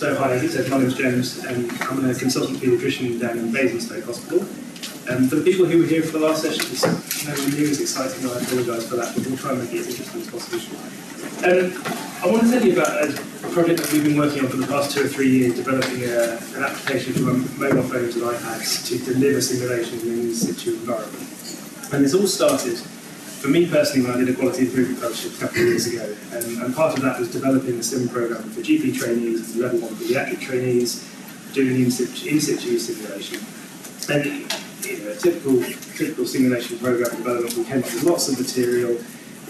So hi, as I said, my name's James, and I'm a consultant paediatrician down in Basingstoke Hospital. For the people who were here for the last session, it's nowhere near as exciting, and I apologise for that, but we'll try and make it as interesting as possible. I want to tell you about a project that we've been working on for the past 2 or 3 years, developing an application for mobile phones and iPads to deliver simulations in an in-situ environment. And this all started, for me personally, when I did a quality improvement fellowship a couple of years ago, and part of that was developing a sim program for GP trainees, level 1 paediatric trainees, doing in-situ simulation. And a typical simulation program development, we came up with lots of material,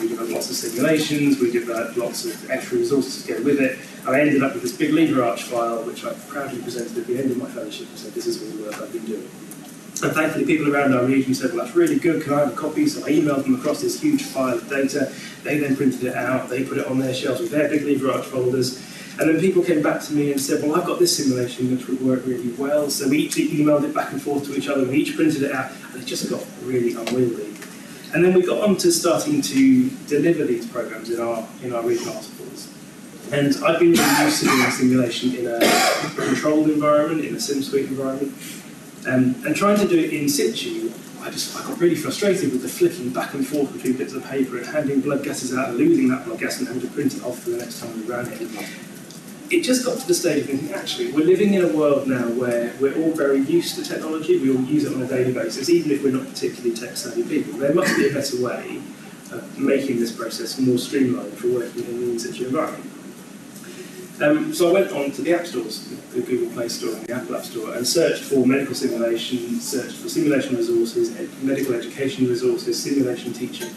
we developed lots of simulations, we developed lots of extra resources to go with it, and I ended up with this big lever arch file, which I proudly presented at the end of my fellowship and said, this is all the work I've been doing. And thankfully, people around our region said, well, that's really good, can I have a copy? So I emailed them across this huge file of data. They then printed it out, they put it on their shelves with their big lever arch folders. And then people came back to me and said, well, I've got this simulation which would work really well. So we each emailed it back and forth to each other, we each printed it out, and it just got really unwieldy. And then we got on to starting to deliver these programs in our regional hospitals. And I've been really used to doing simulation in a controlled environment, in a sim suite environment. And trying to do it in situ, I got really frustrated with the flicking back and forth between bits of paper and handing blood gases out and losing that blood gas and having to print it off for the next time we ran it. It just got to the stage of thinking, actually, we're living in a world now where we're all very used to technology, we all use it on a daily basis, even if we're not particularly tech-savvy people. There must be a better way of making this process more streamlined for working in an in-situ environment. So I went on to the app stores, the Google Play Store and the Apple App Store, and searched for medical simulation, searched for simulation resources, medical education resources, simulation teaching,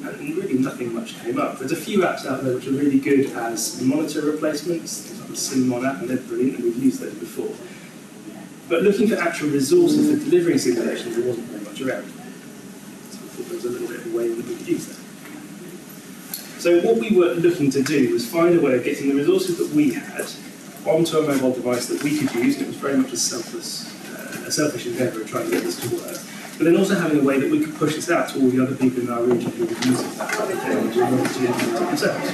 and really nothing much came up. There's a few apps out there which are really good as monitor replacements, like the SimMon app, and they're brilliant, and we've used those before. But looking for actual resources for delivering simulations, there wasn't very much around. So I thought there was a little bit of a way that we could use that. So what we were looking to do was find a way of getting the resources that we had onto a mobile device that we could use, and it was very much a selfish endeavour of trying to get this to work, but then also having a way that we could push this out to all the other people in our region who were using that type of technology in order to implement it themselves.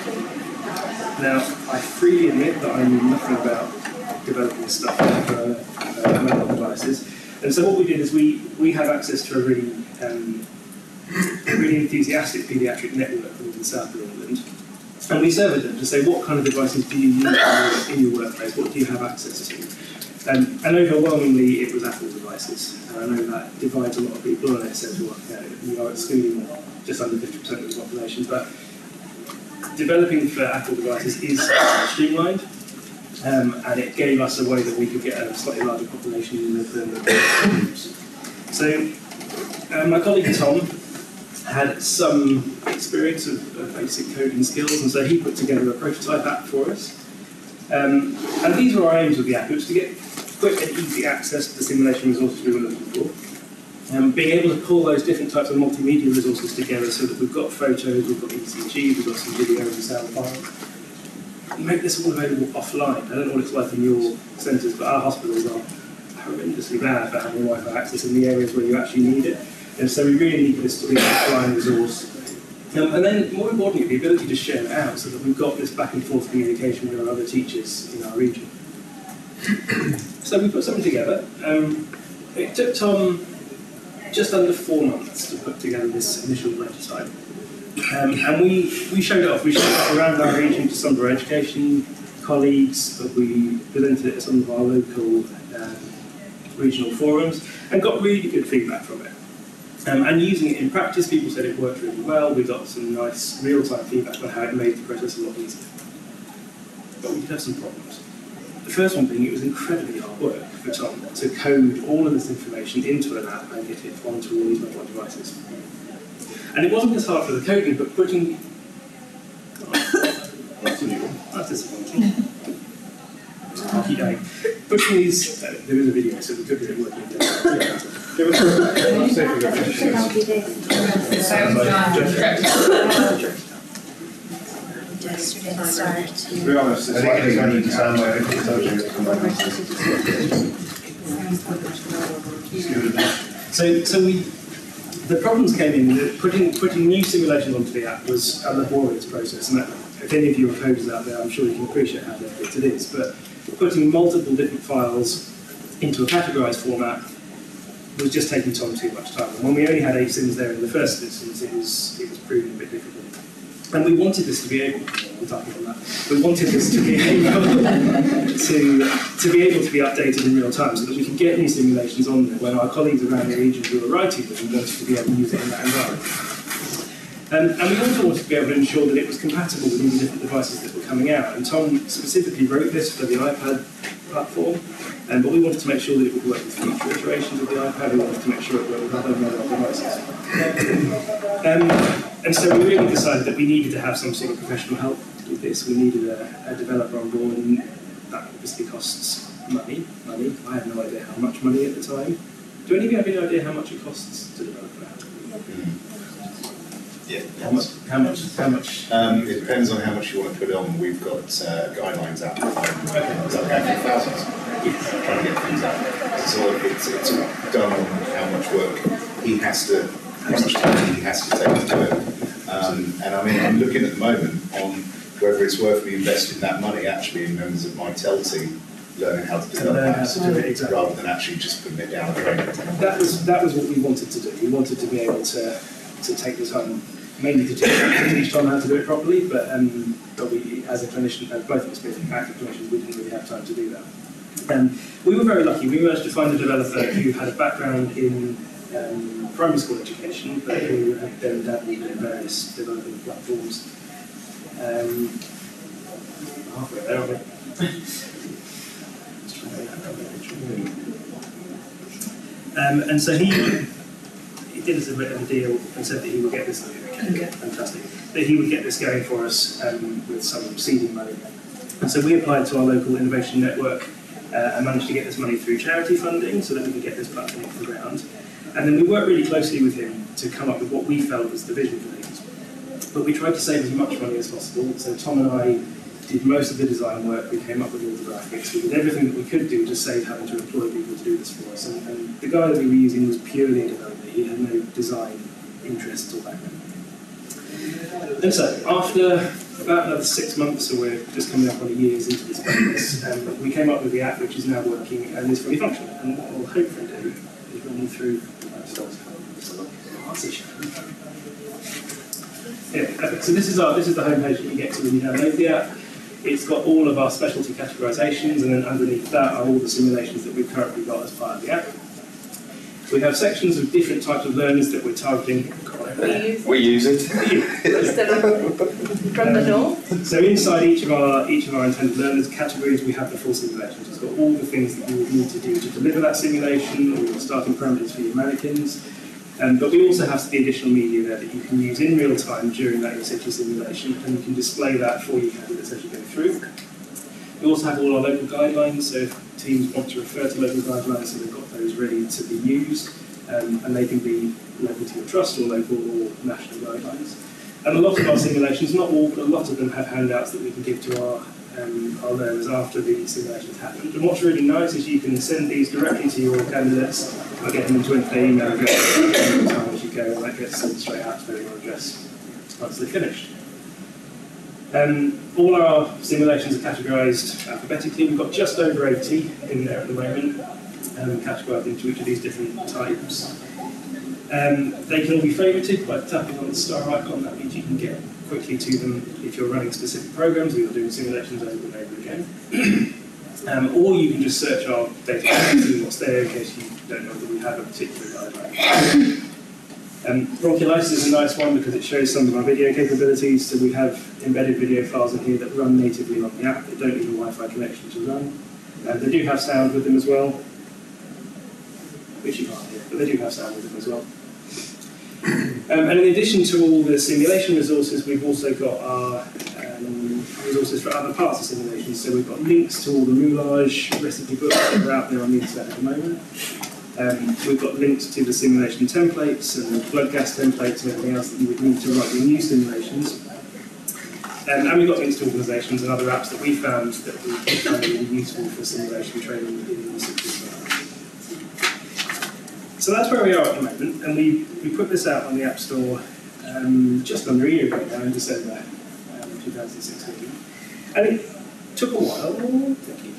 Now, I freely admit that I knew nothing about developing stuff for mobile devices, and so what we did is we have access to a really enthusiastic paediatric network in the south of England, and we surveyed them to say, what kind of devices do you use in your workplace, what do you have access to? And overwhelmingly it was Apple devices, and I know that divides a lot of people, and it says, well, we are excluding just under 50% of the population, but developing for Apple devices is streamlined, and it gave us a way that we could get a slightly larger population in the groups. So my colleague Tom had some experience of basic coding skills, and so he put together a prototype app for us. And these were our aims with the app. It was to get quick and easy access to the simulation resources we were looking for. Being able to pull those different types of multimedia resources together so that we've got photos, we've got ECG, we've got some video and sound files. Make this all available offline. I don't know what it's like in your centres, but our hospitals are horrendously bad for having Wi-Fi access in the areas where you actually need it. And so we really need this to be an offline resource. And then, more importantly, the ability to share it out so that we've got this back and forth communication with our other teachers in our region. So we put something together. It took Tom just under 4 months to put together this initial prototype. And we showed it off. We showed it off around our region to some of our education colleagues, but we presented it at some of our local regional forums and got really good feedback from it. And using it in practice, people said it worked really well. We got some nice real-time feedback on how it made the process a lot easier. But we did have some problems. The first one being it was incredibly hard work for Tom to code all of this information into an app and get it onto all these mobile devices. And it wasn't as hard for the coding, but putting... That's disappointing. I'll keep going. Putting these... there is a video, so we could get it working. To be honest, it's like it's only to sound like the problems came in that putting new simulations onto the app was a laborious process, and if any of you are coders out there, I'm sure you can appreciate how difficult it is. But putting multiple different files into a categorised format was just taking Tom too much time. And when we only had 8 sims there in the first instance, it was proving a bit difficult. And we wanted this to be able, we wanted this to be able to be updated in real time so that we could get these simulations on there when our colleagues around the region who were writing them wanted to be able to use it in that environment. And we also wanted to be able to ensure that it was compatible with all the different devices that were coming out. And Tom specifically wrote this for the iPad platform, but we wanted to make sure that it would work with future iterations of the iPad. We wanted to make sure it worked with other mobile devices. And so we really decided that we needed to have some sort of professional help with this. We needed a developer on board, and that obviously costs money. I had no idea how much money at the time. Do any of you have any idea how much it costs to develop that? Yeah. How much? It depends on how much you want to put on. We've got guidelines out. It's okay for thousands. Trying to get things out. It's all done on how much work he has to, how much time he has to take to do it. And I mean, I'm looking at the moment on whether it's worth me investing that money actually in members of my TEL team learning how to develop apps, exactly. rather than actually just putting it down and training. That was what we wanted to do. We wanted to be able to take the time, mainly to teach Tom how to do it properly, but we, as a clinician, as both of us being active clinicians, we didn't really have time to do that. We were very lucky. We managed to find a developer who had a background in primary school education, but who had then dabbled in various developing platforms. Halfway there, aren't we? And so he did us a bit of a deal and said that he would get this, fantastic, that he would get this going for us with some seeding money. And so we applied to our local innovation network and managed to get this money through charity funding so that we could get this platform off the ground. And then we worked really closely with him to come up with what we felt was the vision for things. But we tried to save as much money as possible. So Tom and I did most of the design work. We came up with all the graphics. We did everything that we could do to save having to employ people to do this for us. And the guy that we were using was purely a developer. He had no design interests or background. And so after about another 6 months, so we're just coming up on a year's into this process, we came up with the app which is now working and is fully functional. And what we'll hopefully do is run you through so this is the homepage that you get to when you download the app. It's got all of our specialty categorizations, and then underneath that are all the simulations that we've currently got as part of the app. We have sections of different types of learners that we're targeting. We use it. From the door. So inside each of our intended learners categories, we have the full simulations. It's got all the things that you would need to do to deliver that simulation, all the starting parameters for your mannequins. But we also have the additional media there that you can use in real time during that in-situ simulation, and you can display that for your candidates as you go through. We also have all our local guidelines, so if teams want to refer to local guidelines, so they've got those ready to be used, and they can be local to your trust or local or national guidelines. And a lot of our simulations, not all, but a lot of them have handouts that we can give to our learners after the simulation's happened. And what's really nice is you can send these directly to your candidates by getting them to enter their email address every time as you go, and that gets sent straight out to their email address once they're finished. All our simulations are categorised alphabetically. We've got just over 80 in there at the moment, categorised into each of these different types. They can all be favorited by tapping on the star icon. That means you can get quickly to them if you're running specific programs or you're doing simulations over and over again. Or you can just search our database and see what's there in case you don't know that we have a particular guideline. Bronchiolitis is a nice one because it shows some of our video capabilities. So we have embedded video files in here that run natively on the app. They don't need a Wi-Fi connection to run. They do have sound with them as well, which you can't hear, but they do have sound with them as well. And in addition to all the simulation resources, we've also got our resources for other parts of simulations. So we've got links to all the roulage recipe books that are out there on the internet at the moment. We've got links to the simulation templates and the blood gas templates and everything else that you would need to write your new simulations. And we've got links to organisations and other apps that we found that we found really useful for simulation training in the In-situ. So that's where we are at the moment, and we put this out on the App Store just under a year ago now, in December 2016. And it took a while,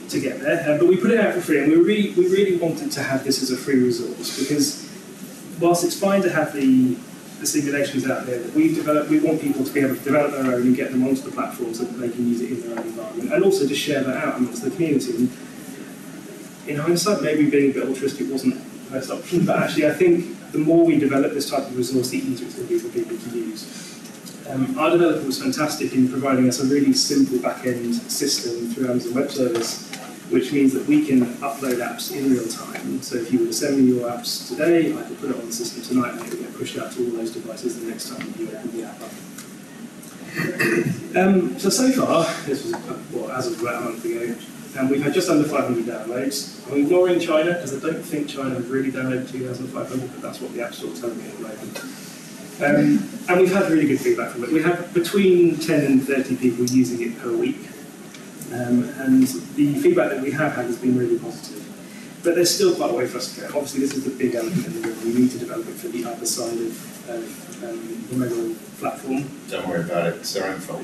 to get there. But we put it out for free, and we really wanted to have this as a free resource, because whilst it's fine to have the simulations out there that we've developed, we want people to be able to develop their own and get them onto the platform so that they can use it in their own environment, and also to share that out amongst the community. And in hindsight, maybe being a bit altruistic wasn't the best option, but actually I think the more we develop this type of resource, the easier it's going to be for people to use. Our developer was fantastic in providing us a really simple back-end system through Amazon Web Service, which means that we can upload apps in real time. So if you were to send me your apps today, I could put it on the system tonight and it would get pushed out to all those devices the next time you open the app up. So far, this was as of about a month ago, and we've had just under 500 downloads. I'm ignoring China, because I don't think China have really downloaded 2,500, but that's what the App Store is telling me at the moment. And we've had really good feedback from it. We have between 10 and 30 people using it per week. And the feedback that we have had has been really positive. But there's still quite a way for us to go. Obviously, this is the big element in the room. We need to develop it for the other side of the mobile platform. Don't worry about it, it's their own fault.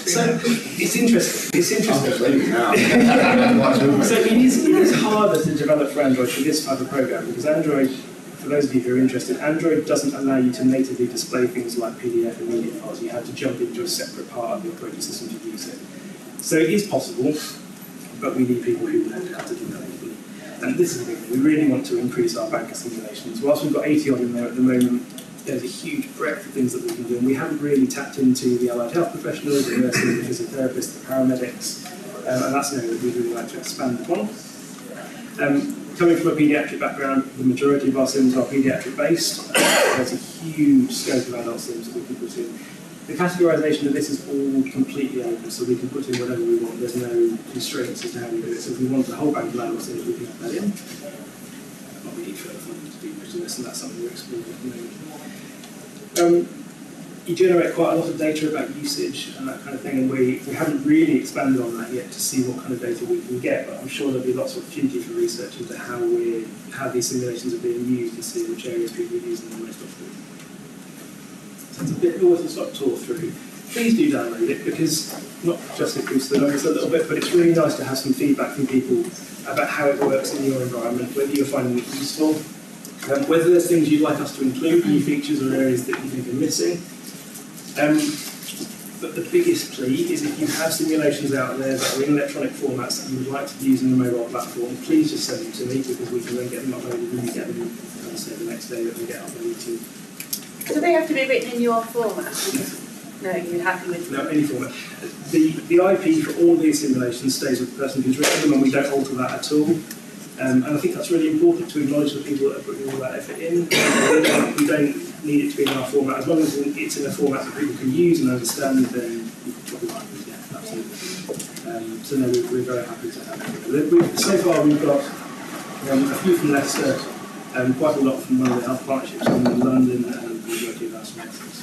So it's interesting. It's interesting. now. So it is harder to develop for Android for this type of program, because Android, for those of you who are interested, Android doesn't allow you to natively display things like PDF and media files. You have to jump into a separate part of the operating system to use it. So it is possible, but we need people who know how to do that. And this is the thing, we really want to increase our banker simulations. Whilst we've got 80 odd in there at the moment, there's a huge breadth of things that we can do, and we haven't really tapped into the allied health professionals, the nurses, the physiotherapists, the paramedics, and that's an area that we'd really like to expand upon. Coming from a paediatric background, the majority of our sims are paediatric based. There's a huge scope of adult sims that we can put in. The categorisation of this is all completely open, so we can put in whatever we want. There's no constraints as to how we do it. So if we want a whole bank of adult sims, we can put that in. But we need further funding to do this, and that's something we're exploring at the moment. You generate quite a lot of data about usage and that kind of thing, and we haven't really expanded on that yet to see what kind of data we can get, but I'm sure there'll be lots of opportunity for research into how these simulations are being used and see which areas people are using them most often. So it's a bit of a whistle-stop tour through. Please do download it, because not just it boosts the numbers a little bit, but it's really nice to have some feedback from people about how it works in your environment, whether you're finding it useful, whether there's things you'd like us to include, new features or areas that you think are missing. But the biggest plea is, if you have simulations out there that are in electronic formats that you would like to use in the mobile platform, please just send them to me, because we can then get them uploaded and we get them, say, the next day that they get uploaded to. Do they have to be written in your format? No, you're happy with No, any format. The IP for all these simulations stays with the person who's written them, and we don't alter that at all. And I think that's really important to acknowledge the people that are putting all that effort in. We don't need it to be in our format. As long as it's in a format that people can use and understand, then you can probably like it. Yeah, absolutely. So no, we're very happy to have it. So far we've got a few from Leicester, quite a lot from one of the health partnerships in London, and the majority of our sponsors.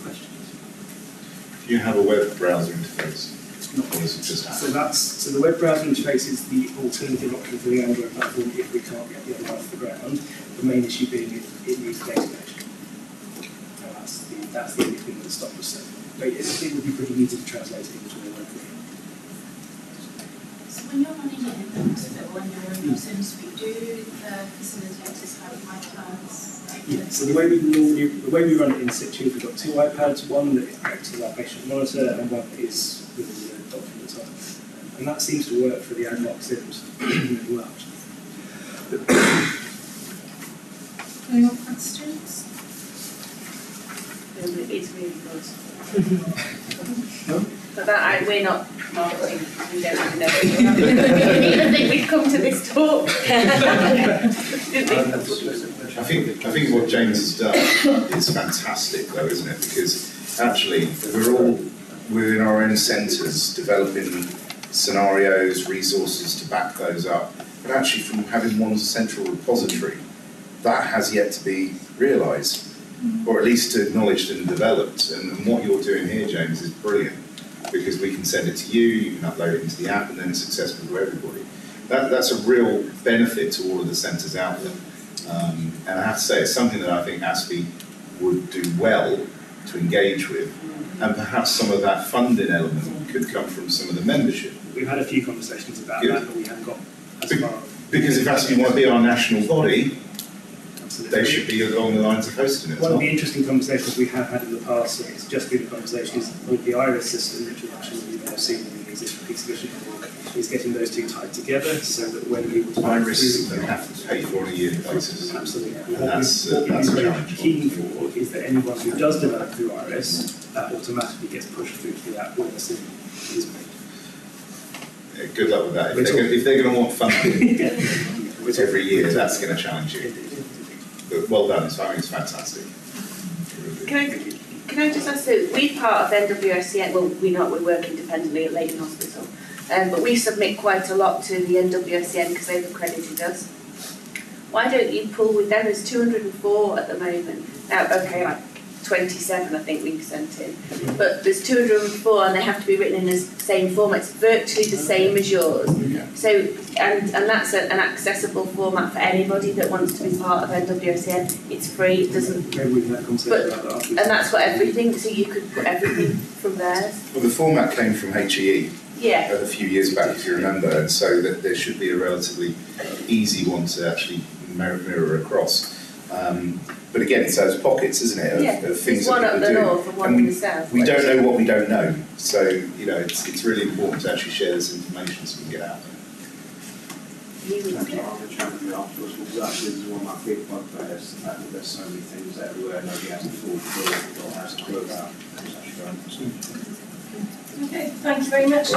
Questions? Do you have a web browser interface? Not just so the web browser interface is the alternative option for the Android platform if we can't get the other one off the ground. The main issue being it needs data connection. That's the only thing that stops us. But it would be pretty easy to translate it into a web form. So when you're running it in when you're in your Sims, do the facilitators have iPads? Yeah, so the way we run it in situ, we've got two iPads, one that acts as our patient monitor and one is with the documents on. And that seems to work for the ad hoc sims really well. Any more questions? It's really good. But that, we're not marketing, we don't even know. We didn't think we'd come to this talk. I think what James has done is fantastic, though, isn't it? Because actually, we're all within our own centres developing scenarios, resources to back those up. But actually, from having one central repository, that has yet to be realised, or at least acknowledged and developed. And what you're doing here, James, is brilliant, because we can send it to you can upload it into the app, and then it's accessible to everybody. That's a real benefit to all of the centres out there. And I have to say, it's something that I think ASPI would do well to engage with, and perhaps some of that funding element could come from some of the membership. We've had a few conversations about Good. that, but we haven't got as far. Because if that's want to be our national body, Absolutely. they should be along the lines of hosting it as One of well. the interesting conversations we have had in the past, and it's just been a conversation, is with the IRIS system, which is actually you may have seen in the existing exhibition book, is getting those two tied together so that when people IRIS they have to pay for on a yearly basis. Absolutely. And that's what a we'd be very challenge. keen for is that anyone who does develop through IRIS, that automatically gets pushed through to the app when the decision is made. Yeah, good luck with that. If they're going to want funding every year, that's going to challenge you. But well done, I think it's fantastic. Can I just ask, so we're part of NWSCN, well, we work independently at Leighton Hospital, but we submit quite a lot to the NWSCN because they've accredited us. Why don't you pull with them? There's 204 at the moment. Now, okay, like 27 I think we've sent in, but there's 204 and they have to be written in the same format. It's virtually the same as yours. So, and that's an accessible format for anybody that wants to be part of NWSN. It's free, it doesn't, Maybe we can have a conversation about that. and that's got everything, so you could put everything from there. Well, the format came from HEE Yeah. a few years back, if you remember, and so that there should be a relatively easy one to actually mirror across. But again, it's those pockets, isn't it, of things there's one that up people the do. north and one And in the south. We don't know what we don't know, so you know it's really important to actually share this information so we can get out there. That's what I'm trying to do afterwards, because actually this is one of my big bugbears, the fact that there's so many things everywhere, nobody has a full clue, or has a clue about what's actually going on. Okay, thank you very much.